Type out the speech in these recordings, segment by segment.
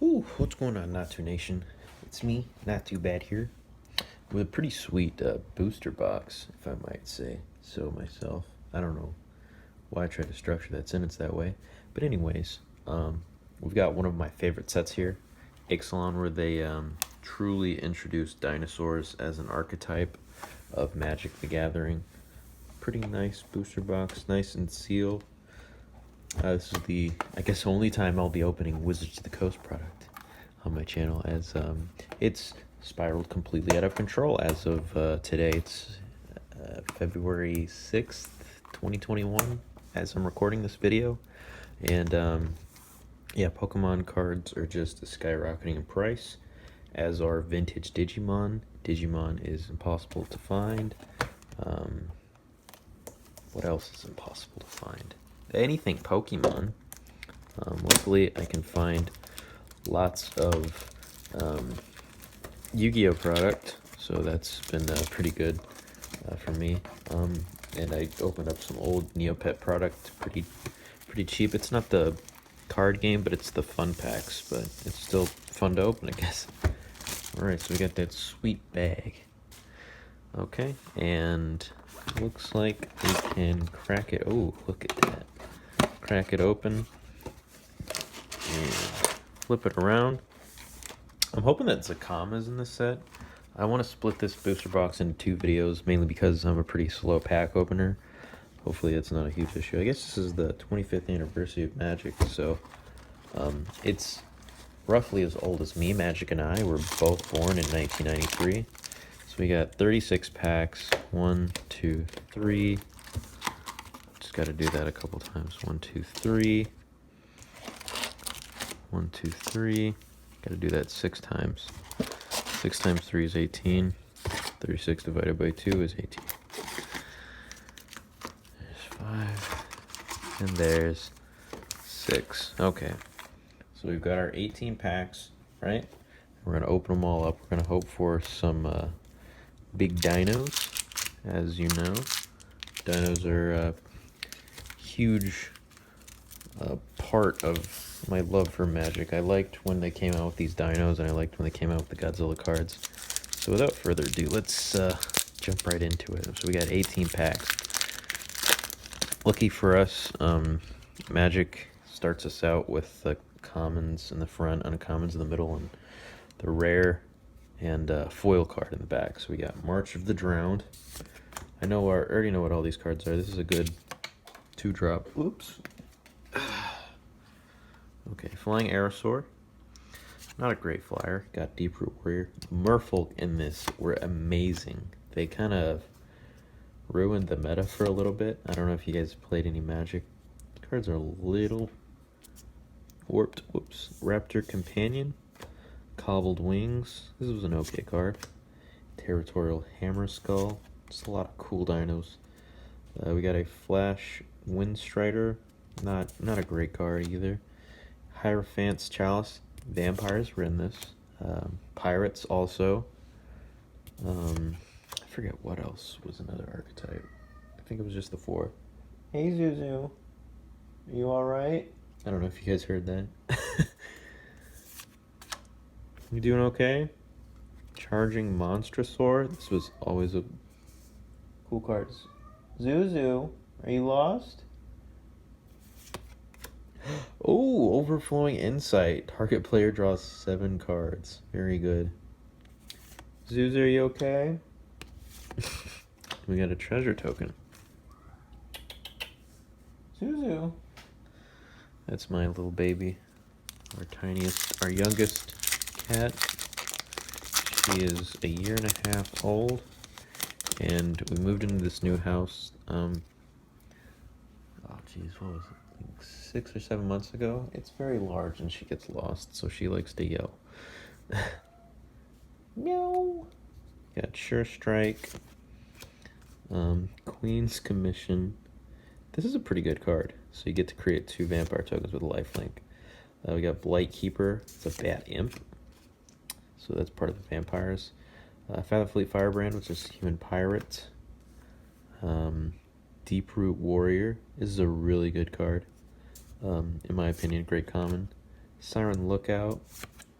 Ooh, what's going on, Not Too Nation? It's me, Not Too Bad here, with a pretty sweet booster box, if I might say so myself. I don't know why I try to structure that sentence that way, but anyways, we've got one of my favorite sets here, Ixalan, where they truly introduced dinosaurs as an archetype of Magic the Gathering. Pretty nice booster box, nice and sealed. This is the, I guess, only time I'll be opening Wizards of the Coast product on my channel, as it's spiraled completely out of control as of today. It's February 6th, 2021, as I'm recording this video. And yeah, Pokemon cards are just skyrocketing in price, as are vintage Digimon. Digimon is impossible to find. What else is impossible to find? Anything Pokemon. Luckily, I can find lots of Yu-Gi-Oh product, so that's been pretty good for me. And I opened up some old Neopet product, pretty cheap. It's not the card game, but it's the fun packs, but it's still fun to open, I guess. Alright, so we got that sweet bag. Okay, and looks like we can crack it. Oh, look at that. Crack it open and flip it around. I'm hoping that Zakama's in this set. I want to split this booster box into 2 videos, mainly because I'm a pretty slow pack opener. Hopefully it's not a huge issue. I guess this is the 25th anniversary of Magic, so it's roughly as old as me. Magic and I were both born in 1993. So we got 36 packs. 1, 2, 3. Just got to do that a couple times. 1, 2, 3. 1, 2, 3. Got to do that 6 times. 6 times 3 is 18. 36 divided by 2 is 18. There's 5. And there's 6. Okay. So we've got our 18 packs, right? We're going to open them all up. We're going to hope for some big dinos, as you know. Dinos are a huge part of my love for Magic. I liked when they came out with these dinos, and I liked when they came out with the Godzilla cards. So without further ado, let's jump right into it. So we got 18 packs. Lucky for us, Magic starts us out with the commons in the front, uncommons in the middle, and the rare and foil card in the back. So we got March of the Drowned. I already know what all these cards are. This is a good 2-drop. Oops. Okay, Flying Aerosaur. Not a great flyer. Got Deep Root Warrior. Merfolk in this were amazing. They kind of ruined the meta for a little bit. I don't know if you guys played any Magic. The cards are a little warped. Whoops. Raptor Companion. Cobbled Wings. This was an okay card. Territorial Hammer Skull. Just a lot of cool dinos. We got a Flash Windstrider. Not a great card either. Hierophant's Chalice. Vampires were in this. Pirates also. I forget what else was another archetype. I think it was just the 4. Hey Zuzu. Are you alright? I don't know if you guys heard that. You doing okay? Charging Monstrosaur. This was always a cool card. Zuzu, are you lost? Oh, Overflowing Insight. Target player draws 7 cards. Very good. Zuzu, are you okay? We got a treasure token. Zuzu. That's my little baby. Our youngest cat. She is a 1.5 years old, and we moved into this new house. Oh geez, what was it? Like 6 or 7 months ago. It's very large, and she gets lost, so she likes to yell. Meow. Got Sure Strike. Queen's Commission. This is a pretty good card. So you get to create 2 vampire tokens with a lifelink. We got Blight Keeper. It's a Bat Imp. So that's part of the vampires. Fathomfleet Firebrand, which is Human Pirate. Deeproot Warrior. This is a really good card. In my opinion, great common. Siren Lookout.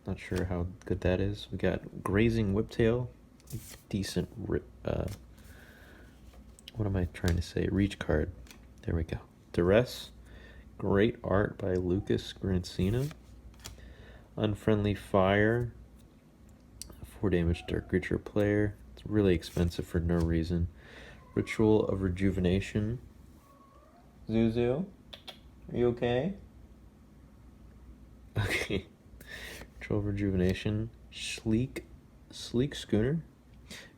Not sure how good that is. We got Grazing Whiptail. Decent, what am I trying to say? Reach card. There we go. Duress. Great art by Lucas Grancina. Unfriendly Fire. 4 damage dark creature player. It's really expensive for no reason. Ritual of Rejuvenation. Zuzu, are you okay? Okay. Ritual of Rejuvenation. Sleek Schooner.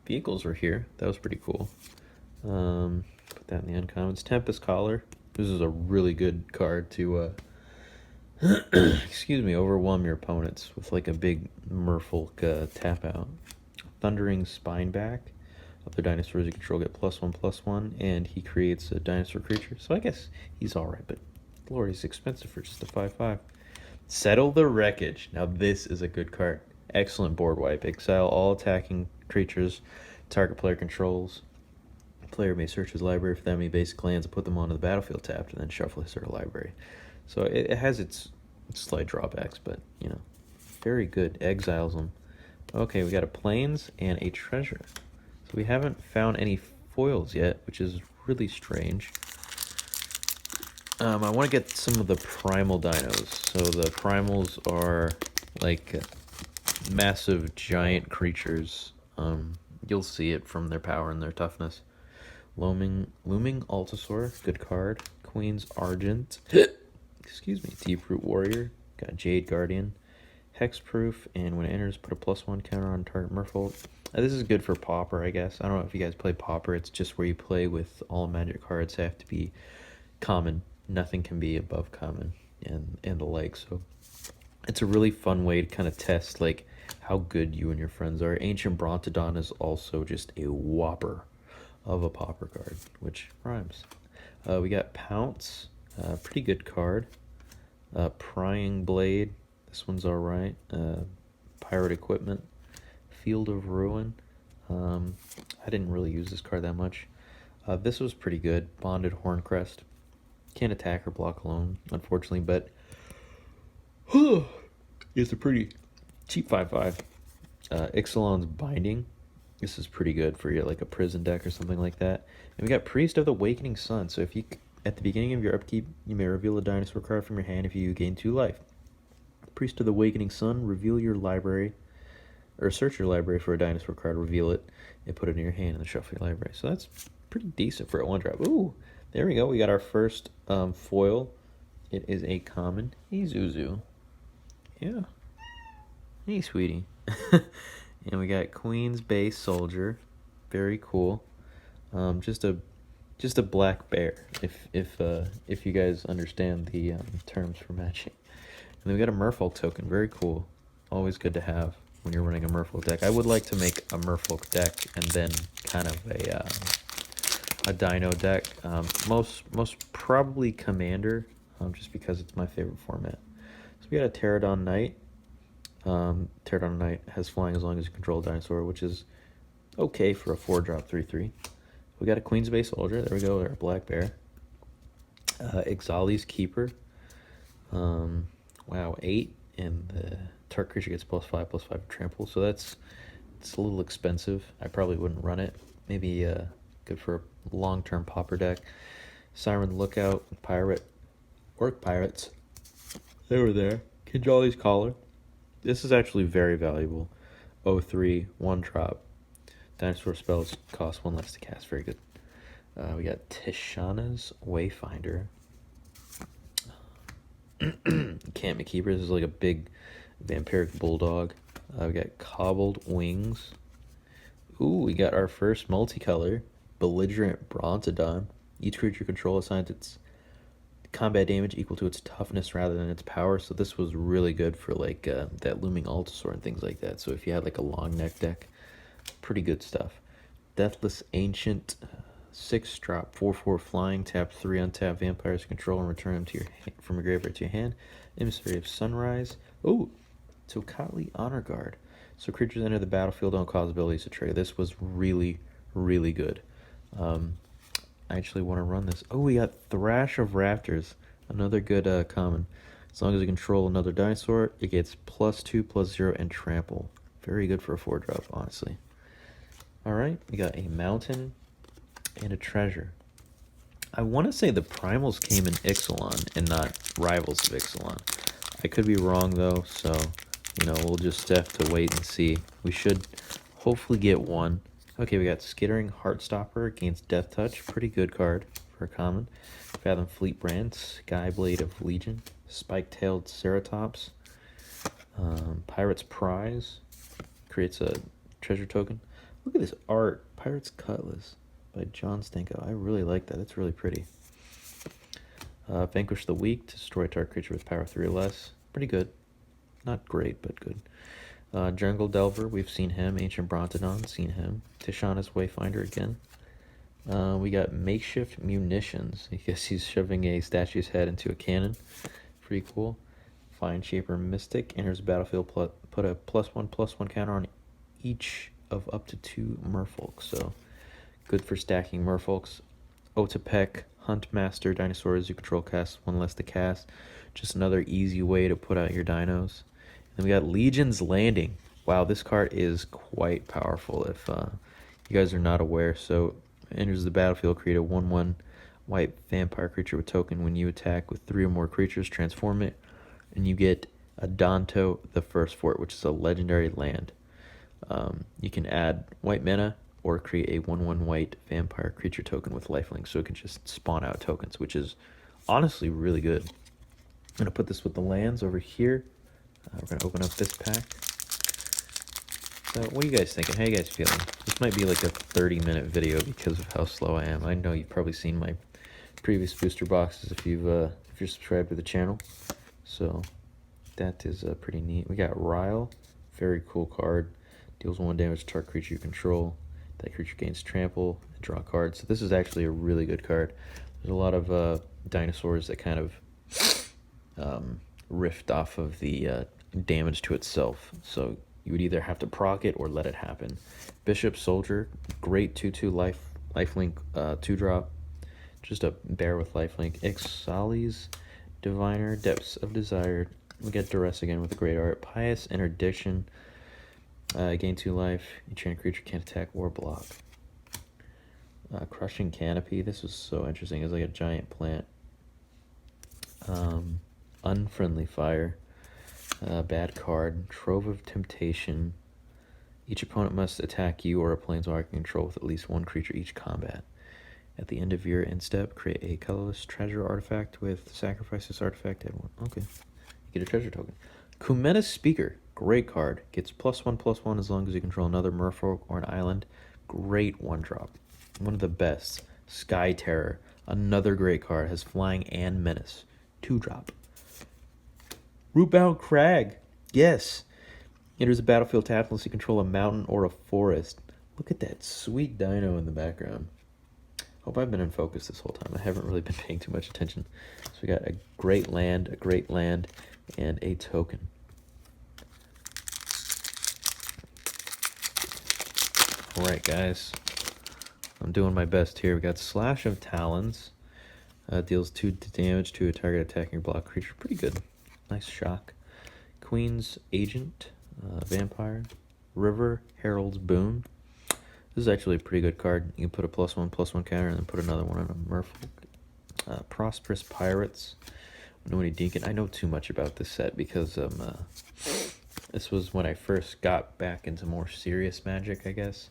Vehicles were here. That was pretty cool. Put that in the uncommons. Tempest Collar. This is a really good card to excuse me, overwhelm your opponents with like a big merfolk tap out. Thundering Spineback. Other dinosaurs you control get +1/+1, and he creates a dinosaur creature. So I guess he's alright, but Lord, he's expensive for just a 5/5. Settle the Wreckage. Now this is a good card. Excellent board wipe. Exile all attacking creatures target player controls. Player may search his library for them any basic lands and put them onto the battlefield tapped, and then shuffle his or her library. So it has its slight drawbacks, but you know, very good. Exiles them. Okay, we got a Plains and a Treasure. So we haven't found any foils yet, which is really strange. I want to get some of the primal dinos. So the primals are like massive giant creatures. You'll see it from their power and their toughness. Looming Altosaur, good card. Queen's Argent. Excuse me. Deeproot Warrior. Got Jade Guardian. Hexproof, and when it enters, put a +1 counter on target merfolk. This is good for Pauper, I guess. I don't know if you guys play Pauper. It's just where you play with all magic cards have to be common. Nothing can be above common and the like. So it's a really fun way to kind of test like how good you and your friends are. Ancient Brontodon is also just a whopper of a Pauper card, which rhymes. We got Pounce, pretty good card. Prying Blade. This one's alright. Pirate Equipment. Field of Ruin. I didn't really use this card that much. This was pretty good. Bonded Horncrest. Can't attack or block alone, unfortunately, but it's a pretty cheap 5/5. Ixalan's Binding. This is pretty good for your like a prison deck or something like that. And we got Priest of the Awakening Sun. So if you at the beginning of your upkeep, you may reveal a dinosaur card from your hand if you gain 2 life. Priest of the Awakening Sun, reveal your library, or search your library for a dinosaur card, reveal it, and put it in your hand and then shuffle your library. So that's pretty decent for a 1-drop. Ooh, there we go. We got our first foil. It is a common. Hey, Zuzu. Yeah. Hey, sweetie. And we got Queen's Base Soldier. Very cool. Just a black bear, if you guys understand the terms for matching. And then we got a Merfolk token. Very cool. Always good to have when you're running a Merfolk deck. I would like to make a Merfolk deck and then kind of a Dino deck. Most probably Commander, just because it's my favorite format. So we got a Pterodon Knight. Pterodon Knight has flying as long as you control a dinosaur, which is okay for a 4-drop 3/3. We got a Queen's Base Soldier. There we go. Our black bear. Ixali's Keeper. Wow, 8, and the target creature gets +5/+5 trample. So it's a little expensive. I probably wouldn't run it. Maybe good for a long-term Pauper deck. Siren Lookout, Orc Pirates. They were there. Kinjali's Collar. This is actually very valuable. 0/3, 1-drop. Dinosaur spells cost 1 less to cast. Very good. We got Tishana's Wayfinder. Encampment Keepers is like a big vampiric bulldog. We got Cobbled Wings. Ooh, we got our first multicolor. Belligerent Brontodon. Each creature control assigns its combat damage equal to its toughness rather than its power. So this was really good for like that Looming Altosaur and things like that. So if you had like a long neck deck, pretty good stuff. Deathless Ancient, 6-drop, 4/4 flying, tap 3 untap vampires control and return them to your from your graveyard to your hand. Emissary of Sunrise. Oh, Tokatli Honor Guard. So creatures enter the battlefield don't cause abilities to trigger. This was really, really good. I actually want to run this. Oh, we got Thrash of Raptors. Another good common. As long as you control another dinosaur, it gets +2/+0 and trample. Very good for a 4-drop, honestly. Alright, we got a mountain and a treasure. I want to say the primals came in Ixalan and not Rivals of Ixalan. I could be wrong though, so we'll just have to wait and see. We should hopefully get one. Okay, we got Skittering Heartstopper against Death Touch. Pretty good card for a common. Fathom Fleet Brand, Skyblade of Legion, Spike-tailed Ceratops, Pirate's Prize, creates a treasure token. Look at this art, Pirate's Cutlass by John Stanko. I really like that, it's really pretty. Vanquish the Weak, destroy a target creature with power 3 or less. Pretty good. Not great, but good. Jungle Delver, we've seen him. Ancient Brontodon, seen him. Tishana's Wayfinder again. We got Makeshift Munitions. I guess he's shoving a statue's head into a cannon. Pretty cool. Fine Shaper Mystic. Enters the battlefield, put a +1/+1 counter on each of up to 2 merfolks. So, good for stacking merfolks. Otapek, Hunt Master, dinosaurs you control cast 1 less to cast. Just another easy way to put out your dinos. And we got Legion's Landing. Wow, this card is quite powerful if you guys are not aware. So, enters the battlefield, create a 1/1 white vampire creature with token. When you attack with 3 or more creatures, transform it, and you get a Danto the First Fort, which is a legendary land. You can add white mana or create a 1/1 white vampire creature token with lifelink, so it can just spawn out tokens, which is honestly really good. I'm going to put this with the lands over here. We're going to open up this pack. So what are you guys thinking? How are you guys feeling? This might be like a 30-minute video because of how slow I am. I know you've probably seen my previous booster boxes if you're subscribed to the channel. So that is pretty neat. We got Ryle, very cool card. Deals 1 damage to target creature you control. That creature gains trample and draw a card. So this is actually a really good card. There's a lot of dinosaurs that kind of riffed off of the damage to itself. So you would either have to proc it or let it happen. Bishop Soldier, great 2/2 lifelink 2-drop. Just a bear with lifelink. Ixalan Diviner, Depths of Desire. We get Duress again with a great art. Pious Interdiction. Gain 2 life. Each creature can't attack or block. Crushing Canopy. This was so interesting. It's like a giant plant. Unfriendly Fire. Bad card. Trove of Temptation. Each opponent must attack you or a planeswalker control with at least 1 creature each combat. At the end of your end step, create a colorless treasure artifact with sacrifice this artifact. Add 1. Okay. You get a treasure token. Kumena's Speaker. Great card. Gets +1/+1 as long as you control another merfolk or an island. Great 1-drop. One of the best. Sky Terror. Another great card. Has flying and menace. 2-drop. Rootbound Crag. Yes. Enters the battlefield tapped unless you control a mountain or a forest. Look at that sweet dino in the background. Hope I've been in focus this whole time. I haven't really been paying too much attention. So we got a great land, and a token. Alright guys, I'm doing my best here. We got Slash of Talons. Deals 2 damage to a target attacking or block creature. Pretty good. Nice shock. Queen's Agent. Vampire. River Herald's Boon. This is actually a pretty good card. You can put a +1/+1 counter and then put another one on a merfolk. Prosperous Pirates. Nobody Deacon. I know too much about this set because this was when I first got back into more serious Magic, I guess.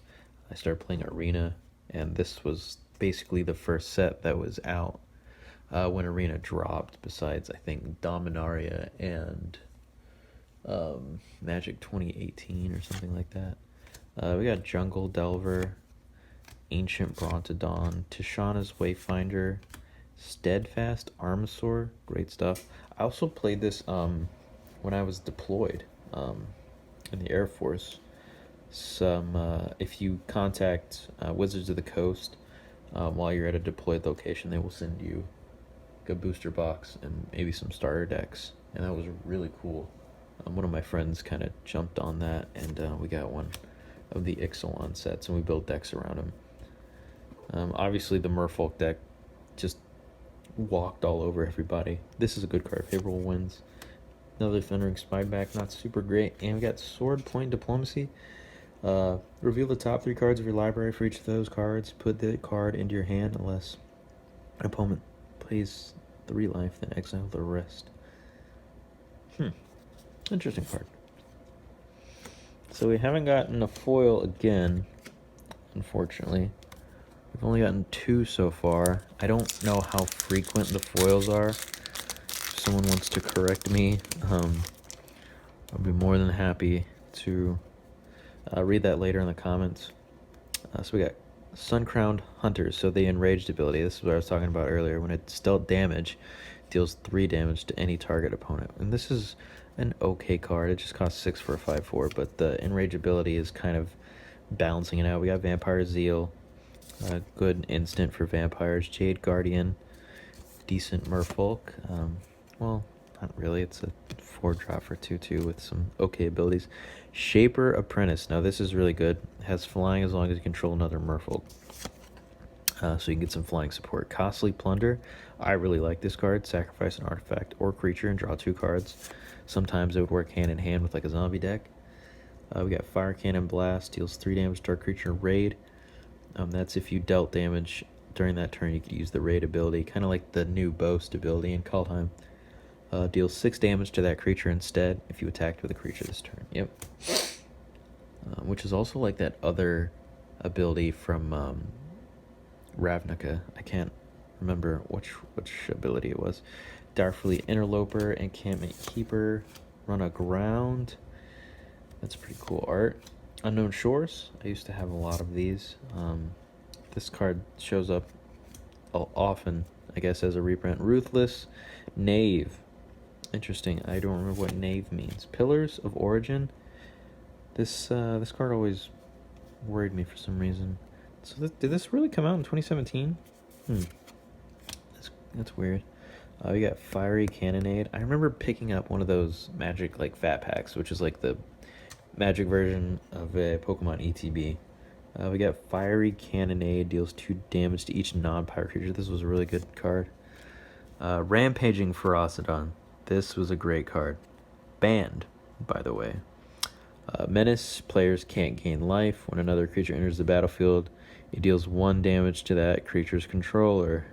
I started playing Arena, and this was basically the first set that was out when Arena dropped, besides, I think, Dominaria and Magic 2018 or something like that. We got Jungle Delver, Ancient Brontodon, Tishana's Wayfinder, Steadfast Armasaur, great stuff. I also played this when I was deployed in the Air Force. If you contact Wizards of the Coast while you're at a deployed location, they will send you a booster box and maybe some starter decks, and that was really cool. One of my friends kind of jumped on that, and we got one of the Ixalan sets, and we built decks around him. Obviously, the Merfolk deck just walked all over everybody. This is a good card. Favorable Winds. Another Thundering Spyback, not super great. And we got Sword Point Diplomacy. Reveal the top 3 cards of your library for each of those cards. Put the card into your hand unless an opponent plays 3 life, then exile the rest. Interesting card. So we haven't gotten a foil again, unfortunately. We've only gotten 2 so far. I don't know how frequent the foils are. If someone wants to correct me, I'll be more than happy to read that later in the comments. So we got Sun-Crowned Hunters. So the Enraged ability. This is what I was talking about earlier. When it's dealt damage, deals 3 damage to any target opponent. And this is an okay card. It just costs 6 for a 5/4, but the Enrage ability is kind of balancing it out. We got Vampire Zeal, good instant for vampires. Jade Guardian, decent Merfolk. Well, not really. It's a 4-drop for 2/2 with some okay abilities. Shaper Apprentice. Now this is really good. It has flying as long as you control another Merfolk. So you can get some flying support. Costly Plunder. I really like this card. Sacrifice an artifact or creature and draw 2 cards. Sometimes it would work hand in hand with like a zombie deck. We got Fire Cannon Blast. Deals 3 damage to our creature raid. That's if you dealt damage during that turn, you could use the raid ability. Kind of like the new Boast ability in Kaldheim. Deals 6 damage to that creature instead if you attacked with a creature this turn. Yep. Which is also like that other ability from Ravnica. I can't remember which ability it was. Darfleet Interloper, Encampment Keeper, run aground. That's pretty cool art. Unknown Shores. I used to have a lot of these. This card shows up often, I guess, as a reprint. Ruthless Knave. Interesting. I don't remember what Knave means. Pillars of Origin. This card always worried me for some reason. So did this really come out in 2017? That's weird. We got Fiery Cannonade. I remember picking up one of those Magic like fat packs, which is like the Magic version of a Pokemon ETB. We got Fiery Cannonade, deals 2 damage to each non-pirate creature. This was a really good card. Rampaging Ferocidon. This was a great card. Banned, by the way. Menace. Players can't gain life. When another creature enters the battlefield, it deals 1 damage to that creature's controller.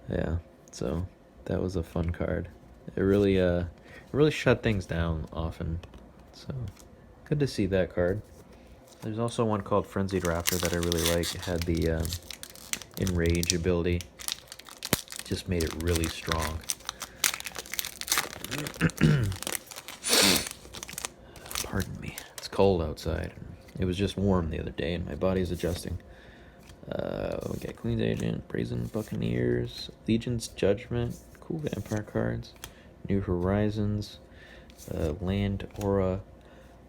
Yeah, so that was a fun card. It really shut things down often. So good to see that card. There's also one called Frenzied Raptor that I really like. It had the Enrage ability. Just made it really strong. Pardon me. It's cold outside. It was just warm the other day and my body's adjusting. We got Queen's Agent, Brazen Buccaneers, Legion's Judgment, cool vampire cards, New Horizons, Land Aura,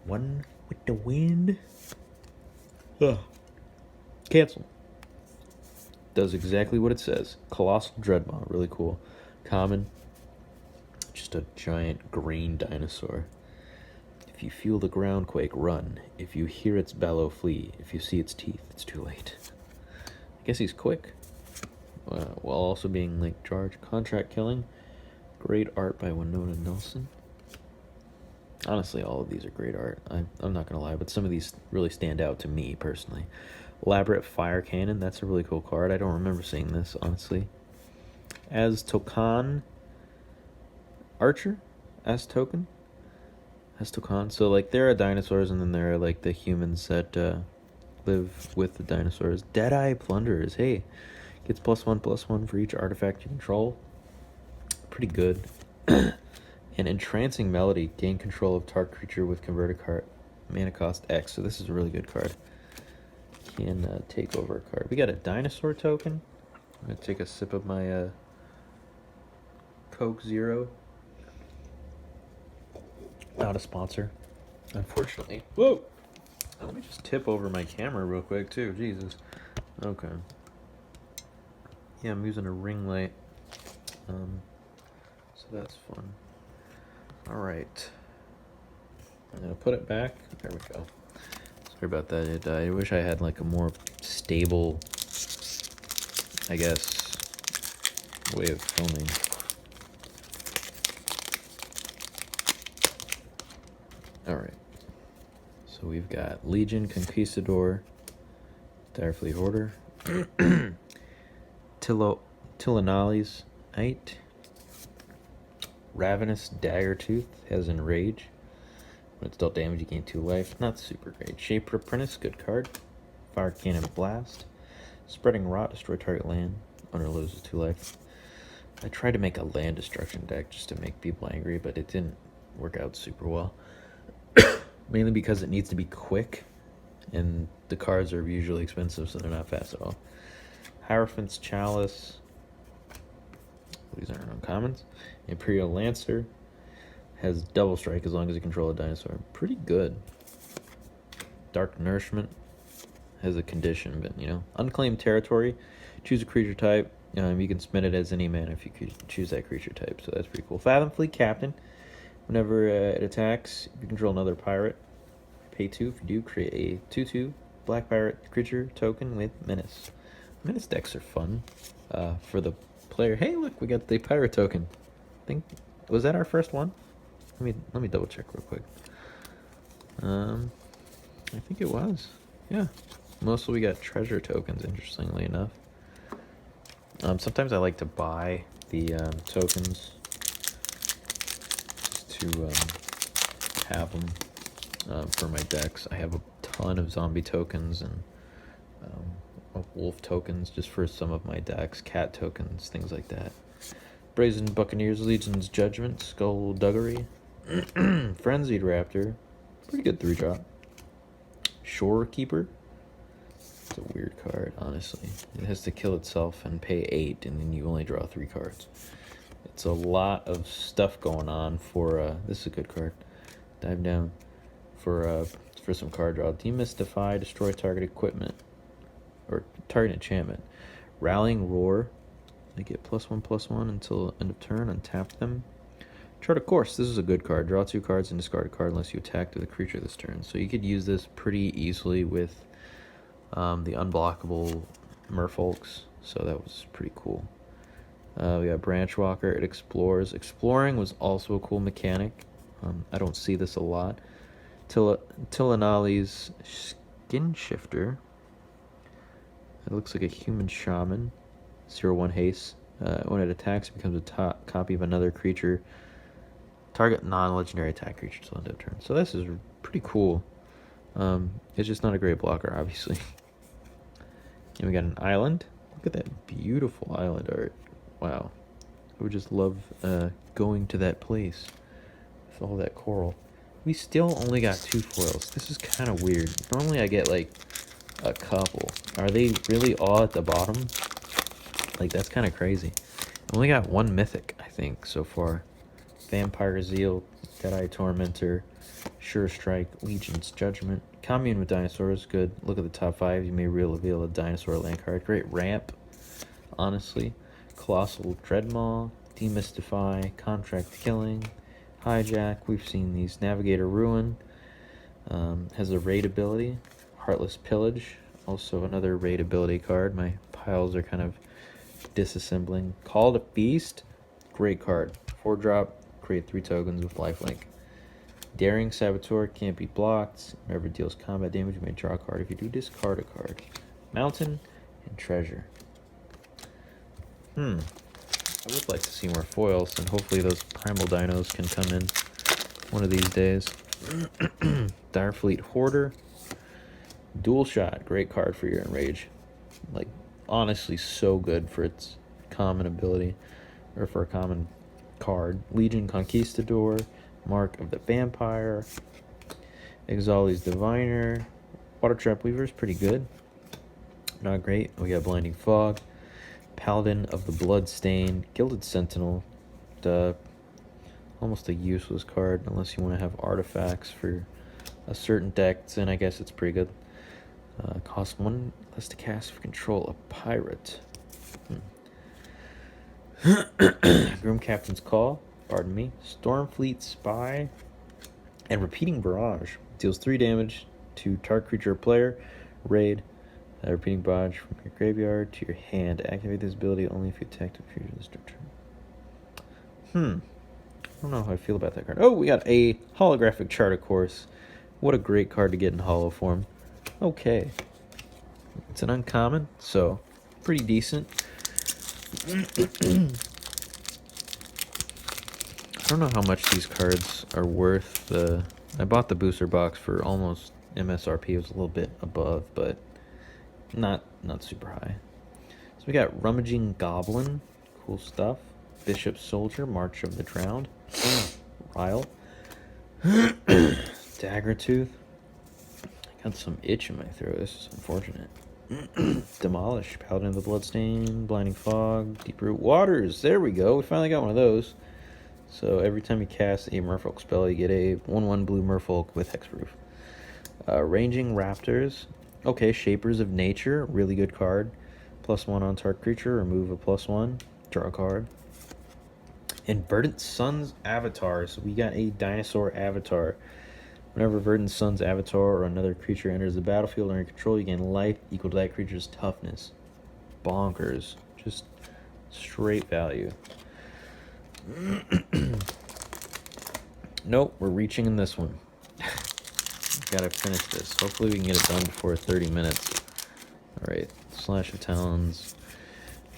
One with the Wind. Cancel. Does exactly what it says. Colossal Dreadmaw, really cool. Common, just a giant green dinosaur. If you feel the ground quake, run. If you hear its bellow, flee. If you see its teeth, it's too late. I guess he's quick, while also being like charged. Contract Killing. Great art by Winona Nelson. Honestly, all of these are great art. I'm not gonna lie, but some of these really stand out to me personally. Elaborate Fire Cannon. That's a really cool card. I don't remember seeing this, honestly. As Tokan Archer? As Token? As Tokan. So like there are dinosaurs and then there are like the humans that live with the dinosaurs. Deadeye Plunderers. Hey, gets +1/+1 for each artifact you control. Pretty good. An Entrancing Melody. Gain control of target creature with converted card. Mana cost X. So this is a really good card. Can take over a card. We got a dinosaur token. I'm going to take a sip of my Coke Zero. Not a sponsor, unfortunately. Whoa! Let me just tip over my camera real quick, too. Jesus. Okay. Yeah, I'm using a ring light. So that's fun. Alright. I'm going to put it back. There we go. Sorry about that. I wish I had like a more stable, I guess, way of filming. Alright. So we've got Legion, Conquistador, Direfleet Order, Tillanali's Knight, Ravenous Daggertooth, has Enrage. When it's dealt damage, you gain 2 life. Not super great. Shaper Apprentice, good card. Fire Cannon Blast. Spreading Rot, destroy target land. Owner loses 2 life. I tried to make a land destruction deck just to make people angry, but it didn't work out super well. Mainly because it needs to be quick, and the cards are usually expensive, so they're not fast at all. Hierophant's Chalice. These aren't uncommons. Imperial Lancer. Has double strike as long as you control a dinosaur. Pretty good. Dark Nourishment. Has a condition, but, you know. Unclaimed Territory. Choose a creature type. You can spend it as any mana if you could choose that creature type, so that's pretty cool. Fathom Fleet Captain. Whenever it attacks, if you control another pirate, pay 2. If you do, create a 2/2 black pirate creature token with Menace. Menace decks are fun for the player. Hey, look, we got the pirate token. Was that our first one? Let me double check real quick. I think it was. Yeah. Mostly we got treasure tokens, interestingly enough. Sometimes I like to buy the tokens to have them for my decks. I have a ton of zombie tokens and wolf tokens just for some of my decks, cat tokens, things like that. Brazen Buccaneers, Legion's Judgment, Skullduggery, Frenzied Raptor, pretty good 3-drop. Shorekeeper, it's a weird card, honestly. It has to kill itself and pay 8, and then you only draw 3 cards. It's a lot of stuff going on for, this is a good card. Dive down for some card draw. Demystify, destroy target equipment, or target enchantment. Rallying Roar, they get +1/+1 until end of turn, untap them. Chart of Course, this is a good card. Draw 2 cards and discard a card unless you attack with a creature this turn. So you could use this pretty easily with the unblockable merfolks, so that was pretty cool. We got Branch Walker, it explores. Exploring was also a cool mechanic. I don't see this a lot. Tillanali's Skin Shifter. It looks like a human shaman. 0/1 haste. When it attacks, it becomes a copy of another creature. Target non-legendary attack creature till end of turn. So this is pretty cool. It's just not a great blocker, obviously. And we got an island. Look at that beautiful island art. Wow. I would just love going to that place with all that coral. We still only got 2 foils. This is kind of weird. Normally I get like a couple. Are they really all at the bottom? Like, that's kind of crazy. I only got 1 mythic, I think, so far. Vampire Zeal, Deadeye Tormentor, Sure Strike, Legion's Judgment. Commune with Dinosaurs, good. Look at the top 5. You may reveal a dinosaur land card. Great ramp, honestly. Colossal Dreadmaw, Demystify, Contract Killing, Hijack. We've seen these. Navigator Ruin. Has a raid ability. Heartless Pillage, also another raid ability card. My piles are kind of disassembling. Call to Feast, great card. 4-drop, create 3 tokens with lifelink. Daring Saboteur, can't be blocked. Whenever it deals combat damage, you may draw a card. If you do, discard a card. Mountain and Treasure. I would like to see more foils, and hopefully those primal dinos can come in one of these days. Direfleet Hoarder. Dual Shot, great card for your Enrage. Like, honestly, so good for its common ability, or for a common card. Legion Conquistador, Mark of the Vampire, Ixalan's Diviner, Water Trap Weaver is pretty good. Not great. We got Blinding Fog, Paladin of the Bloodstained, Gilded Sentinel, almost a useless card unless you want to have artifacts for a certain deck, then I guess it's pretty good. Cost 1 less to cast if you control a pirate. Groom Captain's Call, pardon me. Stormfleet Spy, and Repeating Barrage. Deals 3 damage to target creature or player. Raid. Repeating Barrage from your graveyard to your hand. Activate this ability only if you attack the creature this turn. I don't know how I feel about that card. Oh, we got a holographic chart, of course. What a great card to get in holo form. Okay. It's an uncommon, so pretty decent. I don't know how much these cards are worth. I bought the booster box for almost MSRP. It was a little bit above, but not super high. So we got Rummaging Goblin. Cool stuff. Bishop Soldier, March of the Drowned. Ryle. Daggertooth. I got some itch in my throat. This is unfortunate. Demolish, Paladin of the Bloodstain, Blinding Fog, Deep Root Waters. There we go. We finally got one of those. So every time you cast a Merfolk spell, you get a 1/1 blue Merfolk with Hexproof. Ranging Raptors. Okay, Shapers of Nature. Really good card. +1 on target creature. Remove a +1. Draw a card. And Verdant Sun's Avatar. So we got a dinosaur avatar. Whenever Verdant Sun's Avatar or another creature enters the battlefield under your control, you gain life equal to that creature's toughness. Bonkers. Just straight value. Nope, we're reaching in this one. Gotta finish this. Hopefully we can get it done before 30 minutes. Alright, Slash of Talons.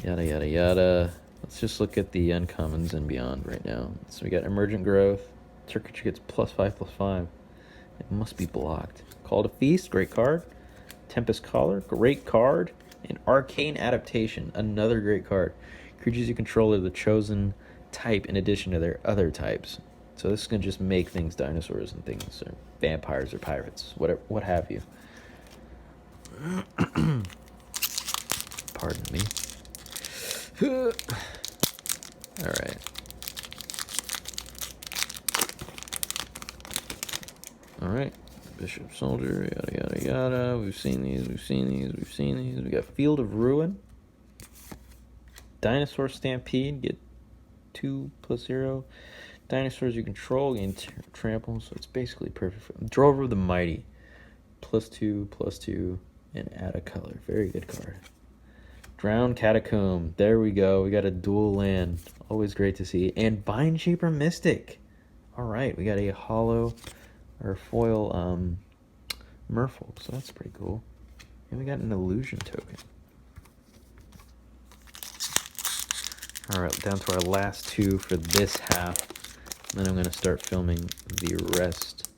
Yada yada yada. Let's just look at the uncommons and beyond right now. So we got Emergent Growth. Target creature gets +5/+5. It must be blocked. Call to Feast, great card. Tempest Collar, great card. And Arcane Adaptation, another great card. Creatures you control are the chosen type in addition to their other types. So this is going to just make things dinosaurs and things, or vampires or pirates, whatever, what have you. Pardon me. Alright. Alright. Bishop Soldier, yada yada yada. We've seen these. We got Field of Ruin. Dinosaur Stampede, get 2/0. Dinosaurs you control gain trample, so it's basically perfect. Drover the Mighty, +2/+2, and add a color. Very good card. Drowned Catacomb. There we go. We got a dual land. Always great to see. And Vine Shaper Mystic. Alright, we got a hollow or foil Merfolk, so that's pretty cool. And we got an illusion token. Alright, down to our last two for this half. And then I'm going to start filming the rest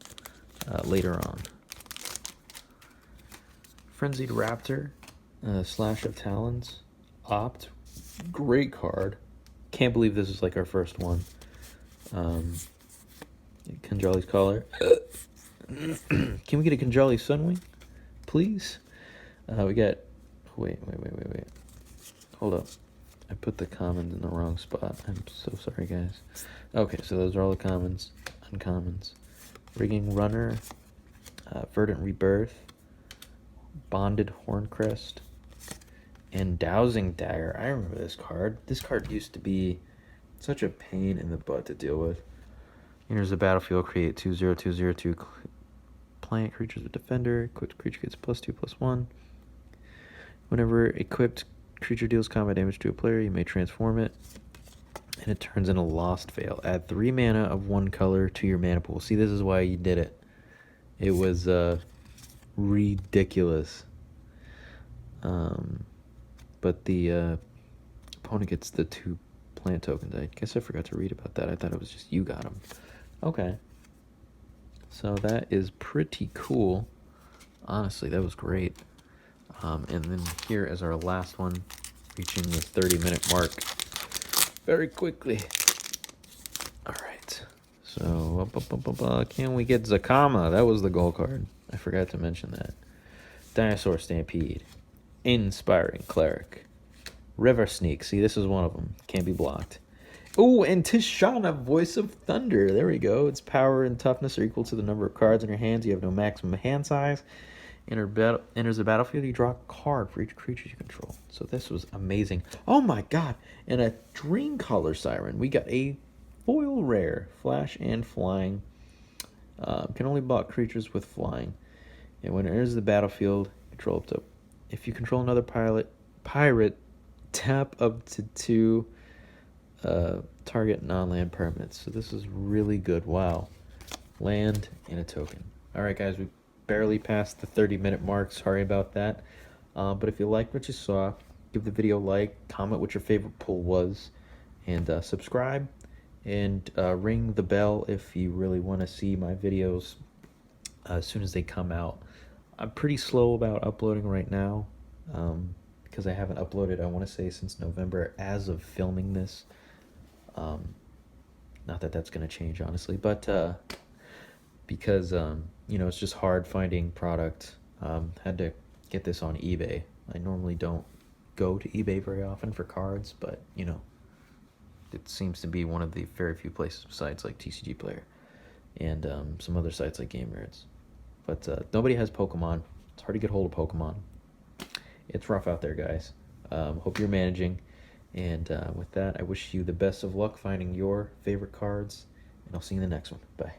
later on. Frenzied Raptor. Slash of Talons. Opt. Great card. Can't believe this is like our first one. Kanjali's Collar. Can we get a Kanjali Sunwing? Please? We got... Wait. Hold up. I put the commons in the wrong spot. I'm so sorry, guys. Okay, so those are all the commons. Uncommons. Rigging Runner. Verdant Rebirth. Bonded Horncrest. And Dowsing Dagger. I remember this card. This card used to be such a pain in the butt to deal with. Enters the battlefield, create 2/0/2/0/2 plant creatures with Defender. Equipped creature gets +2/+1. Whenever equipped creature deals combat damage to a player, you may transform it. And it turns into Lost Veil. Add 3 mana of one color to your mana pool. See, this is why you did it. It was ridiculous. But the opponent gets the 2 plant tokens. I guess I forgot to read about that. I thought it was just you got them. Okay. So that is pretty cool. Honestly, that was great. And then here is our last one, reaching the 30-minute mark very quickly. All right. So, can we get Zakama? That was the goal card. I forgot to mention that. Dinosaur Stampede. Inspiring Cleric. River Sneak. See, this is one of them. Can't be blocked. Oh, and Tishana, Voice of Thunder. There we go. Its power and toughness are equal to the number of cards in your hands. You have no maximum hand size. Enters the battlefield, you draw a card for each creature you control. So this was amazing. Oh my god. And a Dreamcaller Siren. We got a foil rare. Flash and flying. Can only block creatures with flying. And when it enters the battlefield, control up to... If you control another pirate, tap up to 2 target non-land permanents. So this is really good. Wow. Land and a token. Alright guys, we barely passed the 30-minute mark. Sorry about that. But if you liked what you saw, give the video a like, comment what your favorite pull was, and subscribe, and ring the bell if you really want to see my videos as soon as they come out. I'm pretty slow about uploading right now because I haven't uploaded, I want to say, since November as of filming this. Not that that's going to change, honestly, but because, you know, it's just hard finding product. Had to get this on eBay. I normally don't go to eBay very often for cards, but, you know, it seems to be one of the very few places besides like TCG Player and some other sites like Game Nerds. But nobody has Pokemon. It's hard to get hold of Pokemon. It's rough out there, guys. Hope you're managing. And with that, I wish you the best of luck finding your favorite cards. And I'll see you in the next one. Bye.